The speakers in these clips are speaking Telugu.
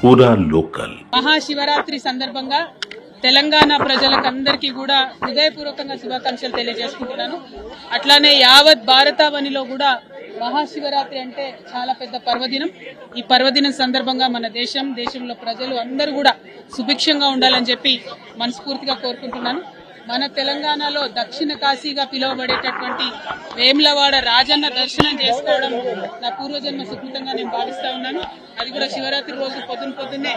పూరా లోకల్. మహాశివరాత్రి సందర్భంగా తెలంగాణ ప్రజలకందరికీ కూడా హృదయపూర్వకంగా శుభాకాంక్షలు తెలియజేసుకుంటున్నాను. అట్లానే యావత్ భారతావనిలో కూడా మహాశివరాత్రి అంటే చాలా పెద్ద పర్వదినం. ఈ పర్వదినం సందర్భంగా మన దేశంలో ప్రజలు అందరూ కూడా సుభిక్షంగా ఉండాలని చెప్పి మనస్ఫూర్తిగా కోరుకుంటున్నాను. మన తెలంగాణలో దక్షిణ కాశీగా పిలువబడేటటువంటి వేములవాడ రాజన్న దర్శనం చేసుకోవడం నా పూర్వజన్మ సుకృతంగా నేను భావిస్తా ఉన్నాను. అది కూడా శివరాత్రి రోజు పొద్దున్నే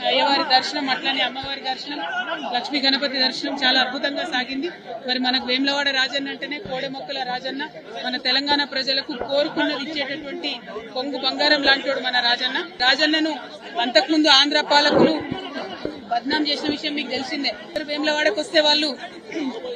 అయ్యవారి దర్శనం, అట్లనే అమ్మవారి దర్శనం, లక్ష్మీ గణపతి దర్శనం చాలా అద్భుతంగా సాగింది. మరి మనకు వేములవాడ రాజన్న అంటేనే కోడెమొక్కల రాజన్న, మన తెలంగాణ ప్రజలకు కోరుకున్నది ఇచ్చేటటువంటి కొంగు బంగారం లాంటివాడు మన రాజన్నను అంతకుముందు ఆంధ్ర పాలకులు బద్నాం చేసిన విషయం మీకు తెలిసిందే. వేములవాడకు వస్తే వాళ్ళు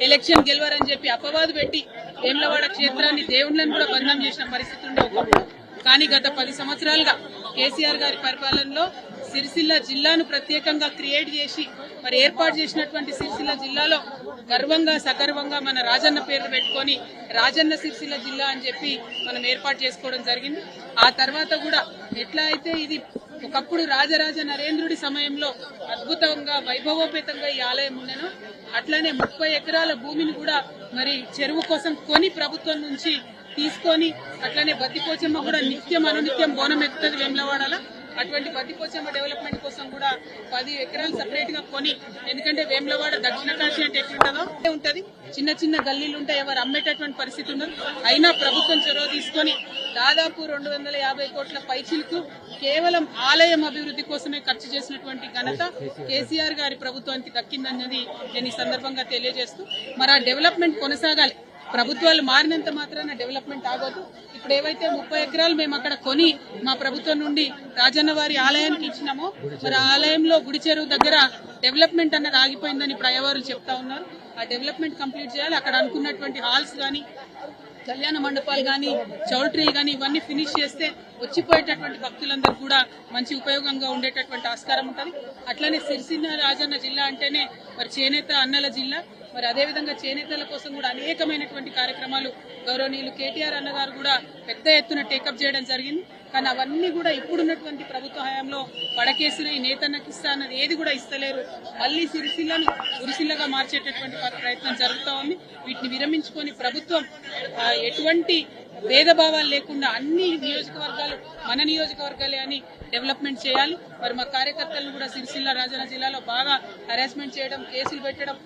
ఎలక్షన్ గెలవరని చెప్పి అపవాదు పెట్టి వేములవాడ క్షేత్రాన్ని దేవుళ్ళని కూడా బద్నాం చేసిన పరిస్థితి ఉండే ఒకప్పుడు. కానీ గత 10 సంవత్సరాలుగా కేసీఆర్ గారి పరిపాలనలో సిరిసిల్ల జిల్లాను ప్రత్యేకంగా క్రియేట్ చేసి మరి ఏర్పాటు చేసినటువంటి సిరిసిల్ల జిల్లాలో గర్వంగా సగర్వంగా మన రాజన్న పేరు పెట్టుకొని రాజన్న సిరిసిల్ల జిల్లా అని చెప్పి మనం ఏర్పాటు చేసుకోవడం జరిగింది. ఆ తర్వాత కూడా ఎట్లా అయితే ఇది ఒకప్పుడు రాజరాజ నరేంద్రుడి సమయంలో అద్భుతంగా వైభవోపేతంగా ఈ ఆలయం ఉండేను, అట్లానే 30 ఎకరాల భూమిని కూడా మరి చెరువు కోసం కొని ప్రభుత్వం నుంచి తీసుకొని, అట్లానే బద్దిపోచమ్మ కూడా నిత్యం అనునిత్యం బోనం ఎక్కుతుంది వేములవాడలో. అటువంటి బద్దిపోచమ్మ డెవలప్మెంట్ కోసం కూడా 10 ఎకరాలు సపరేట్ గా కొని, ఎందుకంటే వేములవాడ దక్షిణ కాశీ అంటే ఎట్లుంటుందో ఉంటది, చిన్న చిన్న గల్లీలు ఉంటాయి, ఎవరు అమ్మేటటువంటి పరిస్థితి ఉండదు. అయినా ప్రభుత్వం చొరవ తీసుకొని దాదాపు 250 కోట్ల పైచిలకు కేవలం ఆలయం అభివృద్ధి కోసమే ఖర్చు చేసినటువంటి ఘనత కేసీఆర్ గారి ప్రభుత్వానికి దక్కిందన్నది నేను ఈ సందర్భంగా తెలియజేస్తూ, మరి ఆ డెవలప్మెంట్ కొనసాగాలి. ప్రభుత్వాలు మారినంత మాత్రాన డెవలప్మెంట్ ఆగొద్దు. ఇప్పుడు ఏవైతే 30 ఎకరాలు మేము అక్కడ కొని మా ప్రభుత్వం నుండి రాజన్న వారి ఆలయానికి ఇచ్చినామో, మరి ఆ ఆలయంలో గుడి చెరువు దగ్గర డెవలప్మెంట్ అన్నది ఆగిపోయిందని ఇప్పుడు అయ్యవారు చెప్తా ఉన్నారు. ఆ డెవలప్మెంట్ కంప్లీట్ చేయాలి. అక్కడ అనుకున్నటువంటి హాల్స్ గానీ, కళ్యాణ మండపాలు గానీ, చౌల్ట్రీలు గానీ ఇవన్నీ ఫినిష్ చేస్తే వచ్చిపోయేటటువంటి భక్తులందరూ కూడా మంచి ఉపయోగంగా ఉండేటటువంటి ఆస్కారం ఉంటుంది. అట్లనే సిరిసిల్ల రాజన్న జిల్లా అంటేనే మరి చేనేత అన్నల జిల్లా. మరి అదేవిధంగా చేనేతల కోసం కూడా అనేకమైనటువంటి కార్యక్రమాలు గౌరవనీయులు కేటీఆర్ అన్నగారు కూడా పెద్ద ఎత్తున టేకప్ చేయడం జరిగింది. కానీ అవన్నీ కూడా ఇప్పుడున్నటువంటి ప్రభుత్వ హయాంలో పడకేసిన ఈ నేతన్నకి ఇస్తా అన్నది ఏది కూడా ఇస్తలేరు. మళ్లీ సిరిసిల్లను ఉరిసిల్లగా మార్చేటటువంటి ప్రయత్నం జరుగుతూ ఉంది. వీటిని విరమించుకొని ప్రభుత్వం ఎటువంటి భేదభావాలు లేకుండా అన్ని నియోజకవర్గాలు మన నియోజకవర్గాలే అని డెవలప్మెంట్ చేయాలి. మరి మా కార్యకర్తలను కూడా సిరిసిల్ల రాజన్న జిల్లాలో బాగా హరాస్మెంట్ చేయడం, కేసులు పెట్టడం,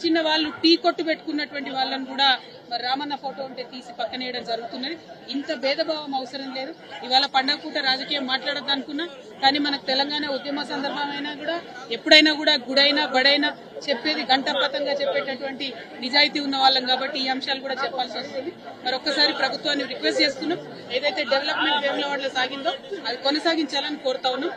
చిన్న వాళ్ళు టీ కొట్టు పెట్టుకున్నటువంటి వాళ్ళని కూడా మరి రామన్న ఫోటో ఉంటే తీసి పక్కనేయడం జరుగుతున్నది. ఇంత భేదభావం అవసరం లేదు. ఇవాళ పండగ పూట రాజకీయం మాట్లాడద్దు అనుకున్నా, కానీ మనకు తెలంగాణ ఉద్యమ సందర్భమైనా కూడా ఎప్పుడైనా కూడా గుడైనా బడైనా చెప్పేది గంటపతంగా చెప్పేటటువంటి నిజాయితీ ఉన్న వాళ్ళం కాబట్టి ఈ అంశాలు కూడా చెప్పాల్సి వస్తుంది. మరి ఒక్కసారి ప్రభుత్వాన్ని రిక్వెస్ట్ చేస్తున్నాం, ఏదైతే డెవలప్మెంట్ వేములవాడలో సాగిందో అది కొనసాగించాలని కోరుతా ఉన్నాం.